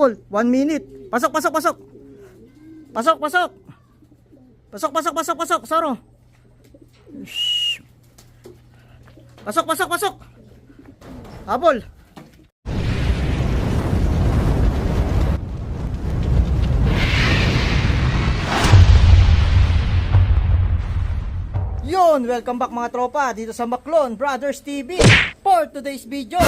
Habol, 1 minute. Pasok, pasok, pasok. Pasok, pasok. Pasok, pasok, pasok, pasok. Saro. Shhh. Pasok, pasok, pasok. Habol. Yun, welcome back mga tropa dito sa Maclon Brothers TV. For today's video,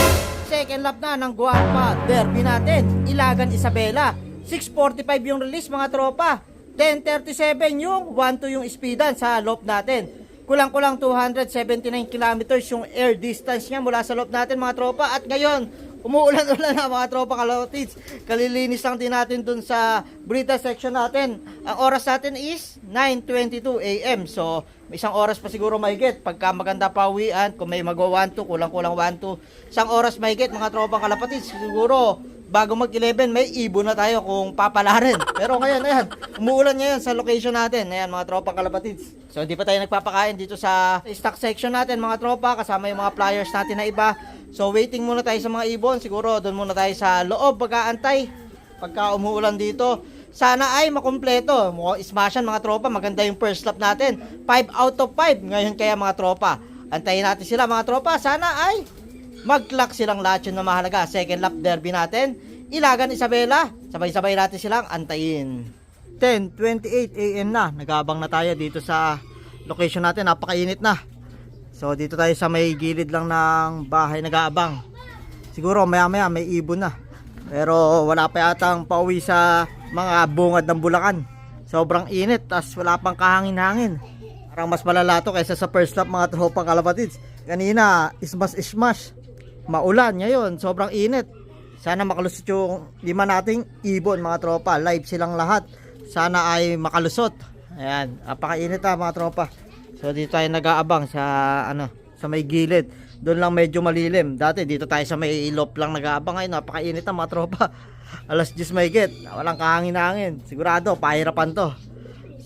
second lap na ng Guapa Derby natin, Ilagan Isabela. 6:45 yung release mga tropa, 10:37 yung 1-2 yung speedan sa loop natin. Kulang-kulang 279 kilometers yung air distance niya mula sa loop natin mga tropa. At ngayon, umuulan-ulan na mga tropa kalawatids. Kalilinis lang din natin dun sa Brita section natin. Ang oras natin is 9:22 AM. So, may isang oras pa siguro mahigit. Pagka maganda pa uwian, kung may magwa 1-2, kulang-kulang 1-2. Isang oras mahigit mga tropang kalapatids. Siguro, bago mag-11, may ibon na tayo kung papalarin. Pero ngayon, ayan, umuulan ngayon sa location natin. Ayan, mga tropang kalapatids. So, hindi pa tayo nagpapakain dito sa stock section natin, mga tropa. Kasama yung mga flyers natin na iba. So, waiting muna tayo sa mga ibon. Siguro, doon muna tayo sa loob, pagkaantay. Pagka umuulan dito. Sana ay makumpleto. Mukhang smashan mga tropa. Maganda yung first lap natin. 5 out of 5. Ngayon kaya mga tropa. Antayin natin sila mga tropa. Sana ay mag-clock silang lahat yun na mahalaga. Second lap derby natin. Ilagan Isabela. Sabay-sabay natin silang antayin. 10:28 AM na. Nag-aabang na tayo dito sa location natin. Napakainit na. So dito tayo sa may gilid lang ng bahay nag-aabang. Siguro maya-maya may ibon na. Pero wala pa yatang pauwi sa mga bungad ng Bulacan. Sobrang init, tas wala pang kahangin-hangin. Parang mas malala to kaysa sa first lap mga tropang kalapatids. Kanina, ismas-ismas. Maulan ngayon, sobrang init. Sana makalusot yung 5 nating ibon mga tropa. Live silang lahat. Sana ay makalusot. Ayan, napakainit mga tropa. So dito tayo nag-aabang sa sa may gilid. Doon lang medyo malilim. Dati dito tayo sa may ilop lang nag-aabang. Ngayon napakainit na mga tropa. Alas 10 mahigit. Walang kahangin-hangin. Sigurado pahirapan to.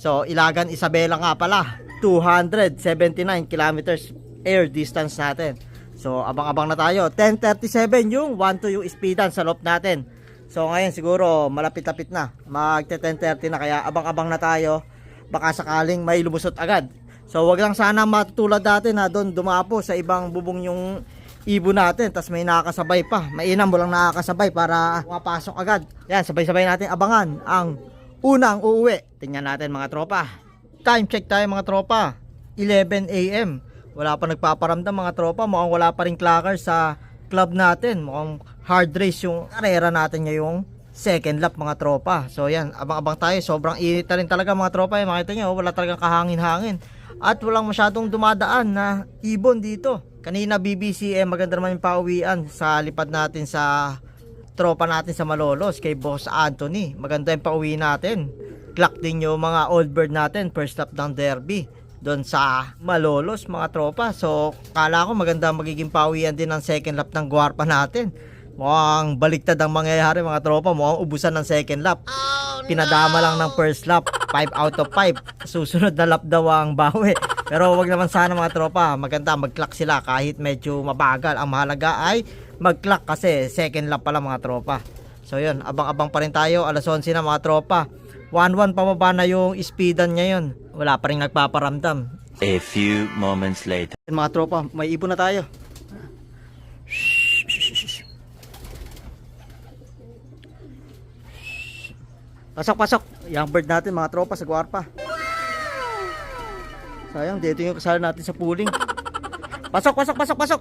So Ilagan Isabela nga pala. 279 kilometers air distance natin. So abang-abang na tayo. 10:37 yung 1-2 yung speedan sa loop natin. So ngayon siguro malapit-lapit na. Magte-10:30 na kaya abang-abang na tayo. Baka sakaling may lumusot agad. So wag lang sana matulad dati na doon dumapo sa ibang bubong yung ibon natin. Tas may nakakasabay pa. Mainam mo lang nakakasabay para mapasok agad. Yan, sabay-sabay natin abangan ang unang uuwi. Tingnan natin mga tropa. Time check tayo mga tropa. 11 AM. Wala pa nagpaparamdam mga tropa. Mukhang wala pa rin clacker sa club natin. Mukhang hard race yung karera natin ngayong second lap mga tropa. So yan, abang-abang tayo. Sobrang init na rin talaga mga tropa. Makita nyo, wala talagang kahangin-hangin. At walang masyadong dumadaan na ibon dito. Kanina BBC maganda naman yung pauwian sa lipad natin sa tropa natin sa Malolos kay Boss Anthony. Maganda yung pauwi natin. Clock din yung mga old bird natin. First lap ng derby doon sa Malolos mga tropa. So kala ko maganda magiging pauwian din ng second lap ng Guapa natin. Mukhang baliktad ang mangyayari mga tropa. Mukhang ubusan ng second lap. Pinadama lang ng first lap. 5 out of 5. Susunod na lap daw ang bawi. Pero wag naman sana mga tropa. Maganda mag-clock sila kahit medyo mabagal. Ang mahalaga ay mag-clock kasi second lap pala mga tropa. So yun, abang-abang pa rin tayo. Alas 11 na mga tropa. 1-1 pababa na yung speedan ngayon. Wala pa rin nagpaparamdam. A few moments later. Mga tropa, may ibon na tayo. Pasok-pasok. Yung bird natin mga tropa sa Guapa. Sayang, dito yung kasali natin sa pooling. Pasok, pasok, pasok, pasok.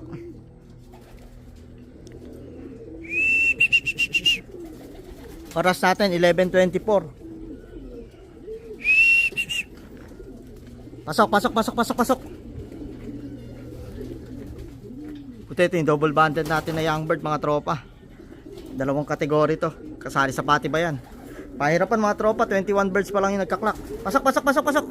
Oras natin 11:24. Pasok, pasok, pasok, pasok, pasok. Puti ito yung double banded natin na young bird mga tropa. Dalawang kategory to. Kasali sa pati ba yan? Pahirapan mga tropa, 21 birds pa lang yung nagkaklak. Pasok, pasok, pasok, pasok.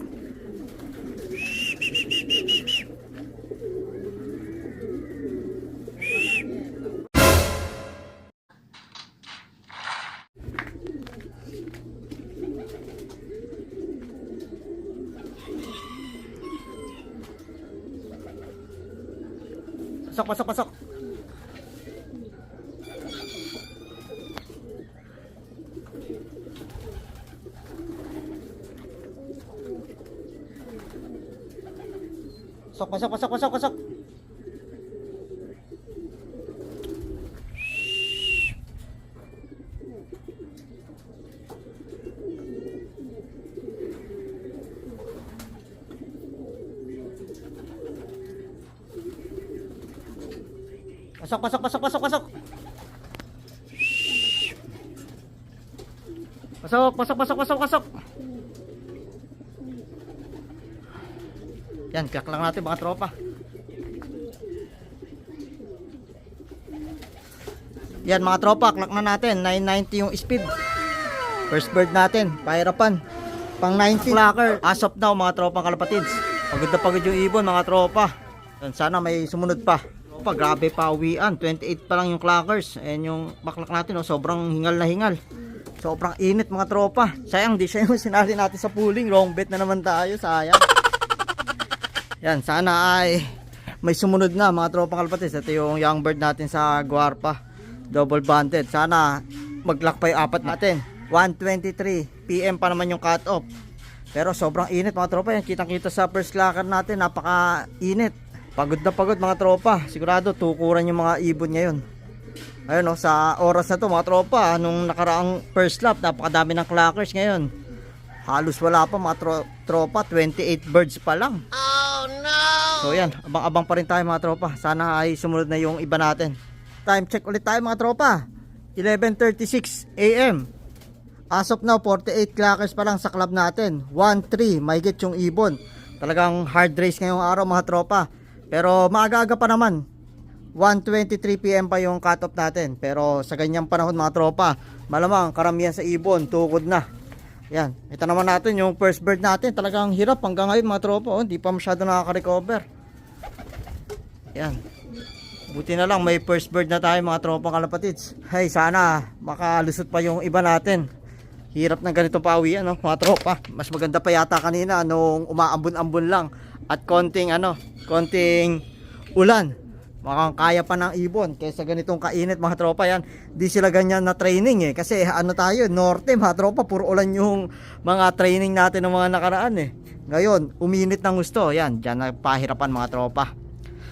Pasok, pasok, pasok. Pasok, pasok, pasok, pasok, pasok. Pasok, pasok, pasok, pasok, pasok. Pasok, pasok, pasok, pasok, pasok. Yan, crack lang natin mga tropa. Yan mga tropa, clock na natin. 990 yung speed. First bird natin, pahirapan. Pang 90 clocker. As of now mga tropang kalapatids. Pagod na pagod yung ibon mga tropa. Yan, sana may sumunod pa. Tropa, grabe pa uwian. 28 pa lang yung clockers. Ayan yung backlog natin, oh, sobrang hingal na hingal. Sobrang init mga tropa. Sayang di siya yung sinali natin sa pooling. Wrong bet na naman tayo, sayang. Yan, sana ay may sumunod na mga tropang kalapatids. Ito yung young bird natin sa Guarpa. Double banded. Sana mag-lock pa yung apat natin. 1:23 PM pa naman yung cut off. Pero sobrang init mga tropa. Yan, kitang-kita sa first clocker natin. Napaka-init. Pagod na pagod mga tropa. Sigurado tukuran yung mga ibon ngayon. Ayun, no, sa oras na to mga tropa, nung nakaraang first lap, napakadami ng clockers ngayon. Halos wala pa mga tropa, 28 birds pa lang. Oh no! So yan, abang-abang pa rin tayo mga tropa. Sana ay sumunod na yung iba natin. Time check ulit tayo mga tropa. 11:36 AM. As of now, 48 clockers pa lang sa club natin. 1-3, mahigit yung ibon. Talagang hard race ngayong araw mga tropa. Pero maaga-aga pa naman. 1:23 PM pa yung cut-off natin. Pero sa ganyang panahon mga tropa, malamang karamihan sa ibon tukod na. Yan, ito naman natin yung first bird natin. Talagang hirap hanggang ngayon mga tropa, oh, hindi pa masyado nakaka-recover. Yan, buti na lang may first bird na tayo mga tropang kalapatids. Hey, sana makalusot pa yung iba natin. Hirap ng ganito pawian, no, mga tropa. Mas maganda pa yata kanina nung umaambon-ambon lang at konting ulan. Makang kaya pa ng ibon kaysa ganitong kainit mga tropa. Yan, di sila ganyan na training kasi ano tayo, norte mga tropa, puro ulan yung mga training natin ng mga nakaraan Ngayon, uminit ng gusto. Yan, dyan nagpahirapan mga tropa.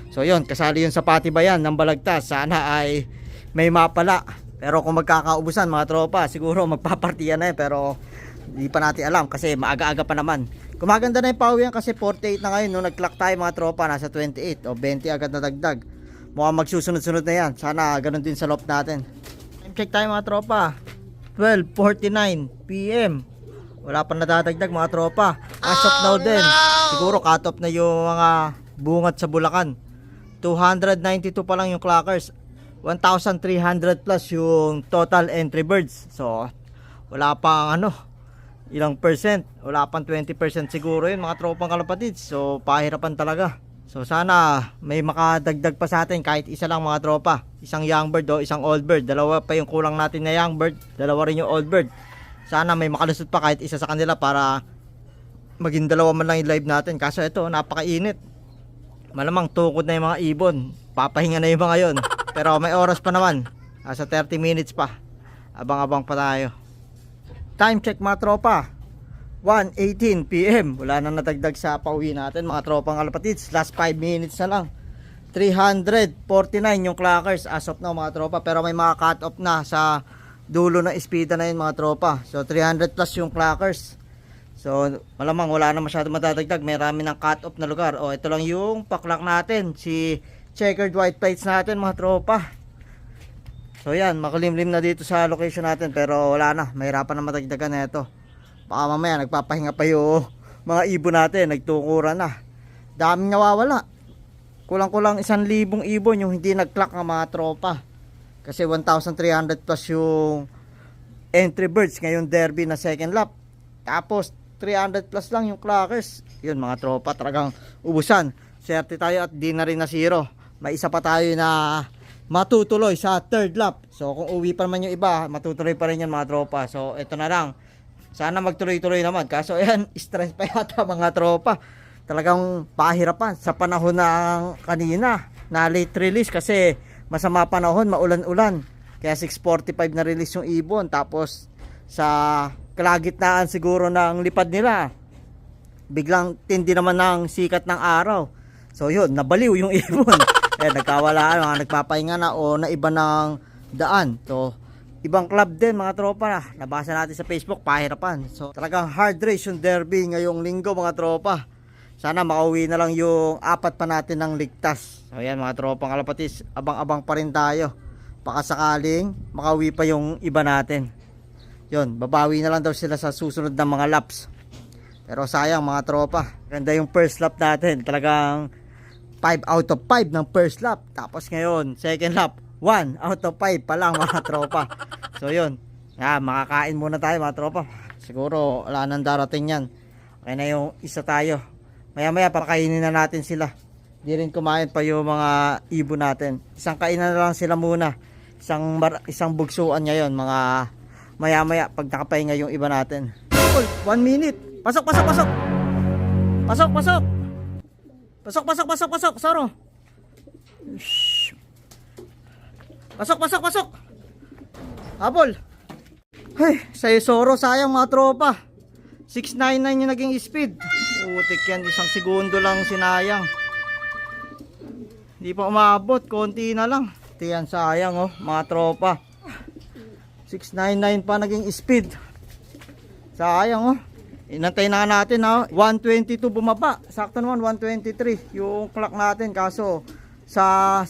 So yun, kasali yun sa patibayan ng Balagtas. Sana ay may mapala. Pero kung magkakaubusan mga tropa, siguro magpapartiyan na pero di pa natin alam kasi maaga-aga pa naman. Kumaganda na yung pawian kasi 48 na ngayon. Nung nag-clock tayo mga tropa, nasa 28 o 20 agad na dagdag. Mukhang magsusunod-sunod na yan. Sana ganun din sa loft natin. Time check tayo mga tropa. 12:49 PM. Wala pa nadadagdag mga tropa. As of now din, siguro cut off na yung mga bungat sa Bulacan. 292 pa lang yung clockers. 1,300 plus yung total entry birds. So wala pang ilang percent. Wala pang 20% siguro yun mga tropang kalapatids. So pahirapan talaga. So sana may makadagdag pa sa atin kahit isa lang mga tropa. Isang young bird o isang old bird. Dalawa pa yung kulang natin na young bird. Dalawa rin yung old bird. Sana may makalusot pa kahit isa sa kanila para maging dalawa man lang yung live natin. Kaso ito, napakainit. Malamang tukod na yung mga ibon. Papahinga na yung mga yon. Pero may oras pa naman. Sa 30 minutes pa. Abang-abang pa tayo. Time check mga tropa. 1:18 PM. Wala nang natagdag sa pauwi natin mga tropang kalapatids. Last 5 minutes na lang. 349 yung clockers as of now mga tropa. Pero may mga cut off na sa dulo ng speeda na yun mga tropa. So 300 plus yung clockers. So malamang wala na masyado matadagdag. May rami ng cut off na lugar. O ito lang yung paklak natin. Si checkered white plates natin mga tropa. So yan, makulimlim na dito sa location natin. Pero wala na, mahirapan na matagdagan na ito. Baka mamaya nagpapahinga pa yung mga ibon natin. Nagtukuran na. Daming nawawala. Kulang-kulang 1,000 ibon yung hindi nag-clock ng mga tropa. Kasi 1,300 plus yung entry birds ngayong derby na second lap. Tapos 300 plus lang yung clockers. Yun mga tropa, talagang ubusan. Swerte tayo at di na rin na zero. May isa pa tayo na matutuloy sa third lap. So kung uwi pa naman yung iba, matutuloy pa rin yan mga tropa. So ito na lang. Sana magtuloy-tuloy naman. Kaso ayan, stress pa yata mga tropa. Talagang pahirapan sa panahon ng kanina na late release kasi masama panahon, maulan-ulan. Kaya 6:45 na release yung ibon. Tapos sa kalagitnaan siguro ng lipad nila, biglang tindi naman ng sikat ng araw. So yun, nabaliw yung ibon. Nagkawalaan, mga nagpapahinga na o naiba ng daan. So ibang club din mga tropa, nabasa natin sa Facebook, pahirapan. So talagang hard race yung derby ngayong linggo mga tropa. Sana makauwi na lang yung apat pa natin ng ligtas. So yan mga tropang kalapatis, abang-abang pa rin tayo. Baka sakaling makauwi pa yung iba natin. Yun, babawi na lang daw sila sa susunod na mga laps. Pero sayang mga tropa, ganda yung first lap natin. Talagang 5 out of 5 ng first lap. Tapos ngayon, second lap, 1 out of 5 pa lang mga tropa. So yun, makakain muna tayo mga tropa. Siguro wala nang darating yan. Okay na yung isa tayo. Maya maya pakainin na natin sila. Di rin kumain pa yung mga ibon natin. Isang kainan na lang sila muna. Isang bugsuan ngayon mga maya maya pag nakapahinga yung iba natin. 1 minute. Pasok. Pasok. Soro. Pasok. Habol. Hey, sa'yo Soro, sayang mga tropa. 699 yung naging speed. Utik yan, isang segundo lang sinayang. Hindi pa umabot, konti na lang. Tiyan, sayang oh, mga tropa. 699 pa naging speed. Sayang oh. Inantay na natin ha. 122 bumaba. Sakto naman 123 yung clock natin. Kaso sa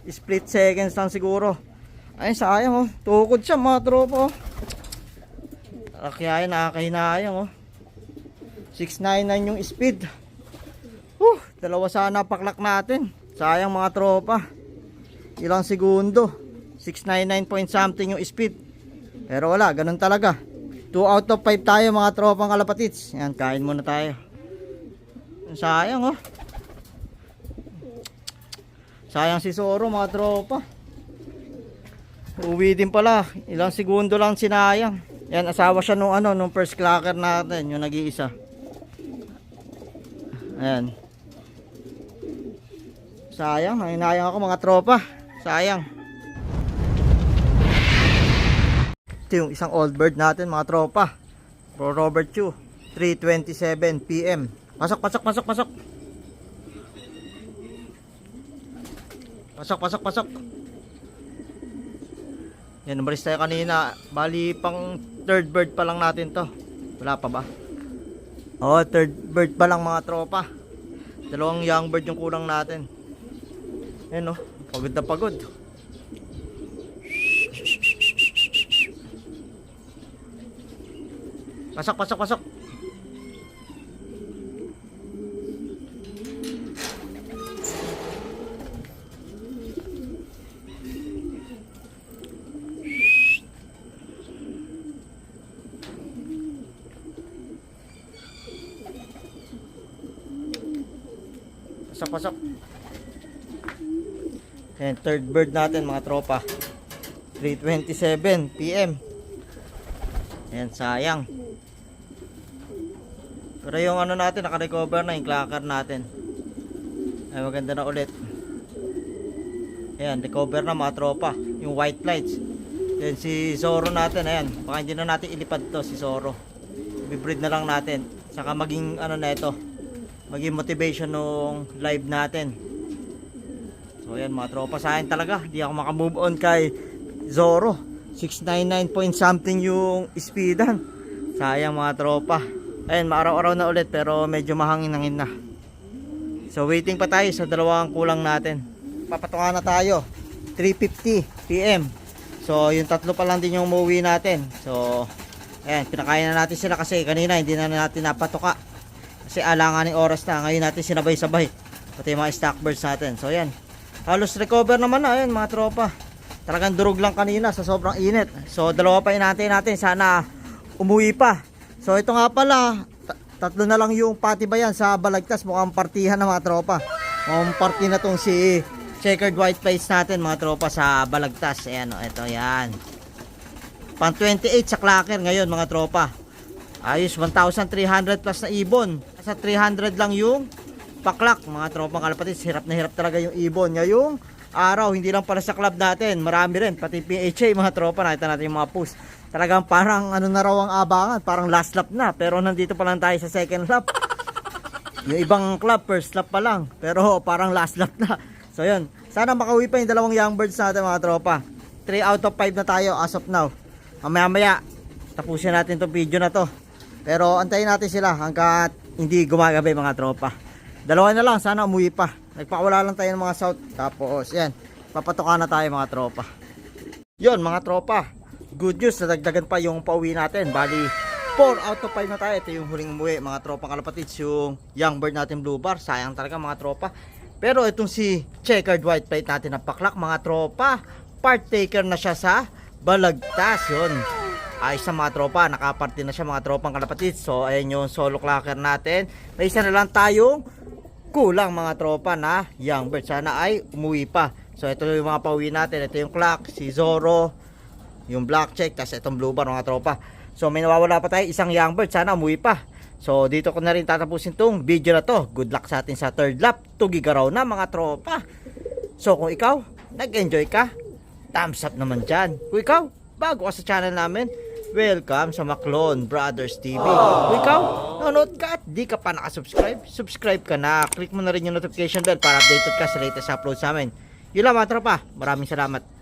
split seconds lang siguro. Ay sayang oh. Tukod siya mga tropa oh. Kaya nakakahinayang oh. 699 yung speed. Dalawa sana paklak natin. Sayang mga tropa. Ilang segundo. 699 point something yung speed. Pero wala, ganun talaga. 2 out of 5 tayo mga tropang kalapatits. Yan, kain muna tayo. Sayang oh. Sayang si Soro mga tropa. Uwi din pala. Ilang segundo lang sinayang. Yan, asawa siya nung first clacker natin, yung nag-iisa. Ayan. Sayang, nanginayang ako mga tropa. Sayang. Ito yung isang old bird natin mga tropa. Pro Robert Chu, 3:27 PM. Pasok. Yan, umalis tayo kanina. Bali pang third bird pa lang natin to. Wala pa ba? Oo, third bird pa lang mga tropa. Dalawang young bird yung kulang natin. Ayan o, pagod na pagod. Pasok. Pasok. Ayan, third bird natin mga tropa. 3:27 PM. Ayan, sayang. Pero yung natin, naka-recover na yung clacker natin. Ay, maganda na ulit. Ayan, recover na mga tropa. Yung white lights. Then si Zoro natin, ayan. Baka hindi na natin ilipad to si Zoro. Bibreed na lang natin. Saka maging na ito. Maging motivation nung live natin. So ayan mga tropa, sa akin talaga. Di ako makamove on kay Zoro. 699 point something yung speedan. Sayang mga tropa. Ayan, maaraw-araw na ulit pero medyo mahangin-hangin na. So waiting pa tayo sa dalawang kulang natin. Papatungan na tayo. 3:50 PM. So yung tatlo pa lang din yung umuwi natin. So ayan, pinakain na natin sila kasi kanina hindi na natin napatuka. Kasi alanganing oras na. Ngayon natin sinabay-sabay. Pati yung mga stock birds natin. So ayan, halos recover naman na. Ayan mga tropa. Talagang durog lang kanina sa sobrang init. So dalawa pa inaantay natin. Sana umuwi pa. So ito nga pala, tatlo na lang yung patibayan sa Balagtas. Mukhang partihan na mga tropa. Mukhang party na tong si checkered white plates natin mga tropa sa Balagtas. Ayan o, ito yan. Pang 28 sa clacker ngayon mga tropa. Ayos, 1,300 plus na ibon. Sa 300 lang yung paklak mga tropang kalapatis. Hirap na hirap talaga yung ibon. Ngayong araw, hindi lang pala sa club natin. Marami rin, pati PHA mga tropa. Nakita natin yung mga post. Talagang parang na raw ang abangan. Parang last lap na. Pero nandito pa lang tayo sa second lap. Yung ibang club, first lap pa lang. Pero parang last lap na. So yun, sana makauwi pa yung dalawang young birds natin mga tropa. 3 out of 5 na tayo as of now. Mamaya tapusin natin itong video na to. Pero antayin natin sila hanggat hindi gumagabi mga tropa. Dalawa na lang, sana umuwi pa. Nagpakawala lang tayo ng mga south. Tapos yan, papatukan na tayo mga tropa. Yun mga tropa, good news, nadagdagan pa yung pauwi natin. Bali 4 out of 5 na tayo. Ito yung huling umuwi mga tropa kalapatids. Yung young bird natin blue bar, sayang talaga mga tropa. Pero itong si checkered white plate natin na paklak mga tropa, partaker na siya sa balagtas. Yun, ayos na mga tropa, nakaparte na siya mga tropang kalapatids. So ayan yung solo clacker natin. May isa na lang tayong kulang mga tropa na young bird, sana ay umuwi pa. So ito yung mga pauwi natin. Ito yung clock, si Zoro, yung black check, tas itong blue bar mga tropa. So may nawawala pa tayo, isang young bird, sana umuwi pa. So dito ko na rin tatapusin tong video na to. Good luck sa atin sa third lap. Tugigaraw na mga tropa. So kung ikaw nag-enjoy ka, thumbs up naman dyan. Kung ikaw bago ka sa channel namin, welcome sa Maclon Brothers TV. Kung ikaw nanonood ka at di ka pa nakasubscribe, subscribe ka na. Click mo na rin yung notification bell para updated ka sa latest uploads namin. Yun lang mga tropa, maraming salamat.